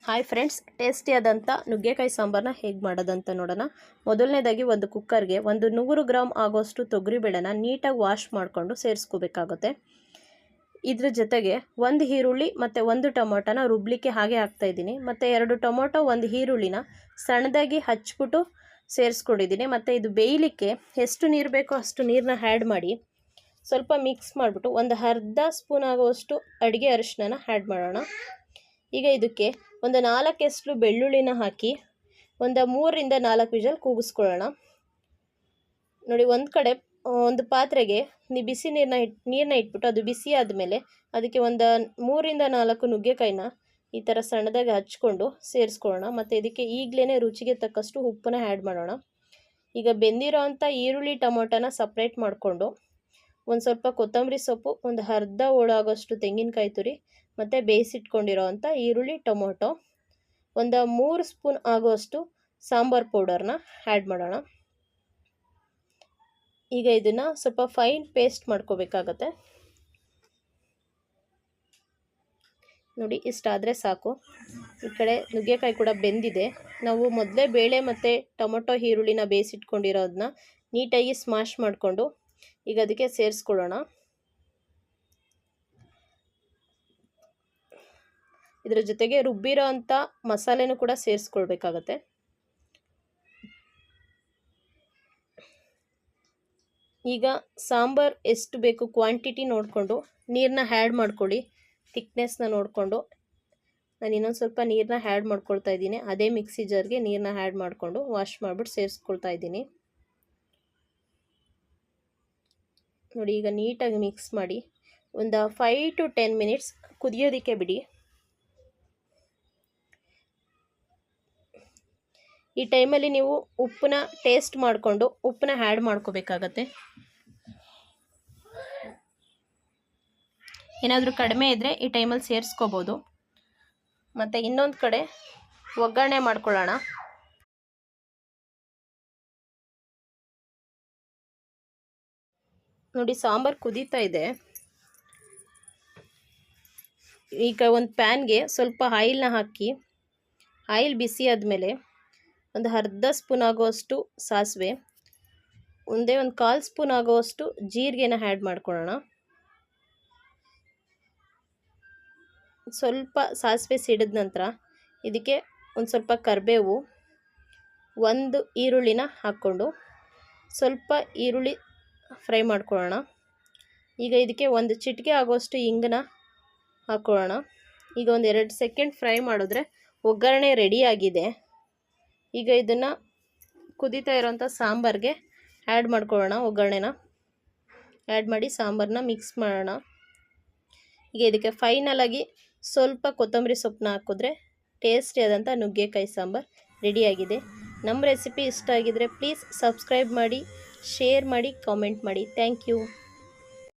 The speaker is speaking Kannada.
ಹಾಯ್ ಫ್ರೆಂಡ್ಸ್, ಟೇಸ್ಟಿಯಾದಂಥ ನುಗ್ಗೆಕಾಯಿ ಸಾಂಬಾರನ್ನ ಹೇಗೆ ಮಾಡೋದಂತ ನೋಡೋಣ. ಮೊದಲನೇದಾಗಿ ಒಂದು ಕುಕ್ಕರ್ಗೆ 100 ಗ್ರಾಮ್ ಆಗೋಷ್ಟು ತೊಗರಿಬೇಳೆನ ನೀಟಾಗಿ ವಾಶ್ ಮಾಡಿಕೊಂಡು ಸೇರಿಸ್ಕೋಬೇಕಾಗುತ್ತೆ. ಇದ್ರ ಜೊತೆಗೆ ಒಂದು ಈರುಳ್ಳಿ ಮತ್ತು ಒಂದು ಟೊಮೊಟೊನ ರುಬ್ಲಿಕ್ಕೆ ಹಾಗೆ ಹಾಕ್ತಾಯಿದ್ದೀನಿ. ಮತ್ತು 2 ಟೊಮೊಟೊ, ಒಂದು ಈರುಳ್ಳಿನ ಸಣ್ಣದಾಗಿ ಹಚ್ಬಿಟ್ಟು ಸೇರಿಸ್ಕೊಂಡಿದ್ದೀನಿ. ಮತ್ತು ಇದು ಬೇಯಲಿಕ್ಕೆ ಎಷ್ಟು ನೀರು ಬೇಕೋ ಅಷ್ಟು ನೀರನ್ನ ಆ್ಯಡ್ ಮಾಡಿ ಸ್ವಲ್ಪ ಮಿಕ್ಸ್ ಮಾಡಿಬಿಟ್ಟು ಒಂದು ಅರ್ಧ ಸ್ಪೂನ್ ಆಗುವಷ್ಟು ಅಡುಗೆ ಅರಿಶಿನ ಆ್ಯಡ್ ಮಾಡೋಣ. ಈಗ ಇದಕ್ಕೆ ಒಂದು 4 ಎಸ್ಲು ಬೆಳ್ಳುಳ್ಳಿನ ಹಾಕಿ ಒಂದು 3ರಿಂದ 4 ವಿಷಲ್ ಕೂಗಿಸ್ಕೊಳ್ಳೋಣ. ನೋಡಿ, ಒಂದು ಕಡೆ ಒಂದು ಪಾತ್ರೆಗೆ ಬಿಸಿ ನೀರನ್ನ ಇಟ್ಬಿಟ್ಟು ಅದು ಬಿಸಿ ಆದಮೇಲೆ ಅದಕ್ಕೆ ಒಂದು 3ರಿಂದ 4 ನುಗ್ಗೆಕಾಯಿನ ಈ ಥರ ಸಣ್ಣದಾಗಿ ಹಚ್ಕೊಂಡು ಸೇರಿಸ್ಕೊಳ್ಳೋಣ. ಮತ್ತು ಇದಕ್ಕೆ ಈಗಲೇ ರುಚಿಗೆ ತಕ್ಕಷ್ಟು ಉಪ್ಪನ್ನ ಆ್ಯಡ್ ಮಾಡೋಣ. ಈಗ ಬೆಂದಿರೋ ಅಂಥ ಈರುಳ್ಳಿ ಟೊಮೊಟೊನ ಸಪ್ರೇಟ್ ಮಾಡಿಕೊಂಡು ಒಂದು ಸ್ವಲ್ಪ ಕೊತ್ತಂಬರಿ ಸೊಪ್ಪು, ಒಂದು ಅರ್ಧ ಹೋಳಾಗೋಷ್ಟು ತೆಂಗಿನಕಾಯಿ ತುರಿ ಮತ್ತು ಬೇಯಿಸಿಟ್ಕೊಂಡಿರೋ ಅಂಥ ಈರುಳ್ಳಿ ಟೊಮೊಟೊ, ಒಂದು 3 ಸ್ಪೂನ್ ಆಗೋಷ್ಟು ಸಾಂಬಾರು ಪೌಡರ್ನ ಆ್ಯಡ್ ಮಾಡೋಣ. ಈಗ ಇದನ್ನು ಸ್ವಲ್ಪ ಫೈನ್ ಪೇಸ್ಟ್ ಮಾಡ್ಕೋಬೇಕಾಗತ್ತೆ. ನೋಡಿ, ಇಷ್ಟಾದರೆ ಸಾಕು. ಈ ಕಡೆ ನುಗ್ಗೆಕಾಯಿ ಕೂಡ ಬೆಂದಿದೆ. ನಾವು ಮೊದಲೇ ಬೇಳೆ ಮತ್ತು ಟೊಮೊಟೊ ಈರುಳ್ಳಿನ ಬೇಯಿಸಿಟ್ಕೊಂಡಿರೋದನ್ನ ನೀಟಾಗಿ ಸ್ಮ್ಯಾಶ್ ಮಾಡಿಕೊಂಡು ಈಗ ಅದಕ್ಕೆ ಸೇರಿಸ್ಕೊಳ್ಳೋಣ. ಇದರ ಜೊತೆಗೆ ರುಬ್ಬಿರೋ ಅಂಥ ಮಸಾಲೆನೂ ಕೂಡ ಸೇರಿಸ್ಕೊಳ್ಬೇಕಾಗತ್ತೆ. ಈಗ ಸಾಂಬಾರು ಎಷ್ಟು ಬೇಕು ಕ್ವಾಂಟಿಟಿ ನೋಡಿಕೊಂಡು ನೀರನ್ನ ಆ್ಯಡ್ ಮಾಡ್ಕೊಳ್ಳಿ. ಥಿಕ್ನೆಸ್ನ ನೋಡಿಕೊಂಡು ನಾನು ಇನ್ನೊಂದು ಸ್ವಲ್ಪ ನೀರನ್ನ ಆ್ಯಡ್ ಮಾಡ್ಕೊಳ್ತಾ ಇದ್ದೀನಿ. ಅದೇ ಮಿಕ್ಸಿ ಜಾರ್ಗೆ ನೀರನ್ನ ಆ್ಯಡ್ ಮಾಡಿಕೊಂಡು ವಾಶ್ ಮಾಡಿಬಿಟ್ಟು ಸೇರಿಸ್ಕೊಳ್ತಾ ಇದ್ದೀನಿ. ನೋಡಿ, ಈಗ ನೀಟಾಗಿ ಮಿಕ್ಸ್ ಮಾಡಿ ಒಂದು 5 to 10 ಮಿನಿಟ್ಸ್ ಕುದಿಯೋದಕ್ಕೆ ಬಿಡಿ. ಈ ಟೈಮಲ್ಲಿ ನೀವು ಉಪ್ಪನ್ನ ಟೇಸ್ಟ್ ಮಾಡಿಕೊಂಡು ಉಪ್ಪನ್ನ ಆ್ಯಡ್ ಮಾಡ್ಕೋಬೇಕಾಗತ್ತೆ. ಏನಾದರೂ ಕಡಿಮೆ ಇದ್ದರೆ ಈ ಟೈಮಲ್ಲಿ ಸೇರಿಸ್ಕೋಬೋದು. ಮತ್ತು ಇನ್ನೊಂದು ಕಡೆ ಒಗ್ಗರಣೆ ಮಾಡ್ಕೊಳ್ಳೋಣ. ನೋಡಿ, ಸಾಂಬಾರು ಕುದೀತಾ ಇದೆ. ಈಗ ಒಂದು ಪ್ಯಾನ್ಗೆ ಸ್ವಲ್ಪ ಆಯಿಲ್ನ ಹಾಕಿ ಆಯಿಲ್ ಬಿಸಿ ಆದಮೇಲೆ ಒಂದು ಅರ್ಧ ಸ್ಪೂನ್ ಆಗುವಷ್ಟು ಸಾಸಿವೆ, ಒಂದೇ ಒಂದು 1/4 ಸ್ಪೂನ್ ಆಗುವಷ್ಟು ಜೀರಿಗೆನ ಆ್ಯಡ್ ಮಾಡ್ಕೊಳ್ಳೋಣ. ಸ್ವಲ್ಪ ಸಾಸಿವೆ ಸಿಡಿದ ನಂತರ ಇದಕ್ಕೆ ಒಂದು ಸ್ವಲ್ಪ ಕರಿಬೇವು, ಒಂದು ಈರುಳ್ಳಿನ ಹಾಕ್ಕೊಂಡು ಸ್ವಲ್ಪ ಈರುಳ್ಳಿ ಫ್ರೈ ಮಾಡ್ಕೊಳ್ಳೋಣ. ಈಗ ಇದಕ್ಕೆ ಒಂದು ಚಿಟಿಕೆ ಆಗುವಷ್ಟು ಇಂಗನ್ನ ಹಾಕ್ಕೊಳ್ಳೋಣ. ಈಗ ಒಂದು 2 ಸೆಕೆಂಡ್ ಫ್ರೈ ಮಾಡಿದ್ರೆ ಒಗ್ಗರಣೆ ರೆಡಿಯಾಗಿದೆ. ಈಗ ಇದನ್ನು ಕುದೀತಾ ಇರೋಂಥ ಸಾಂಬಾರಿಗೆ ಆ್ಯಡ್ ಮಾಡ್ಕೊಳ್ಳೋಣ. ಒಗ್ಗರಣೆನ ಆ್ಯಡ್ ಮಾಡಿ ಸಾಂಬಾರನ್ನ ಮಿಕ್ಸ್ ಮಾಡೋಣ. ಈಗ ಇದಕ್ಕೆ ಫೈನಲಾಗಿ ಸ್ವಲ್ಪ ಕೊತ್ತಂಬರಿ ಸೊಪ್ಪನ್ನ ಹಾಕಿದ್ರೆ ಟೇಸ್ಟಿಯಾದಂಥ ನುಗ್ಗೆಕಾಯಿ ಸಾಂಬಾರು ರೆಡಿಯಾಗಿದೆ. ನಮ್ಮ ರೆಸಿಪಿ ಇಷ್ಟ ಆಗಿದರೆ ಪ್ಲೀಸ್ ಸಬ್ಸ್ಕ್ರೈಬ್ ಮಾಡಿ, ಶೇರ್ ಮಾಡಿ, ಕಾಮೆಂಟ್ ಮಾಡಿ. Thank you.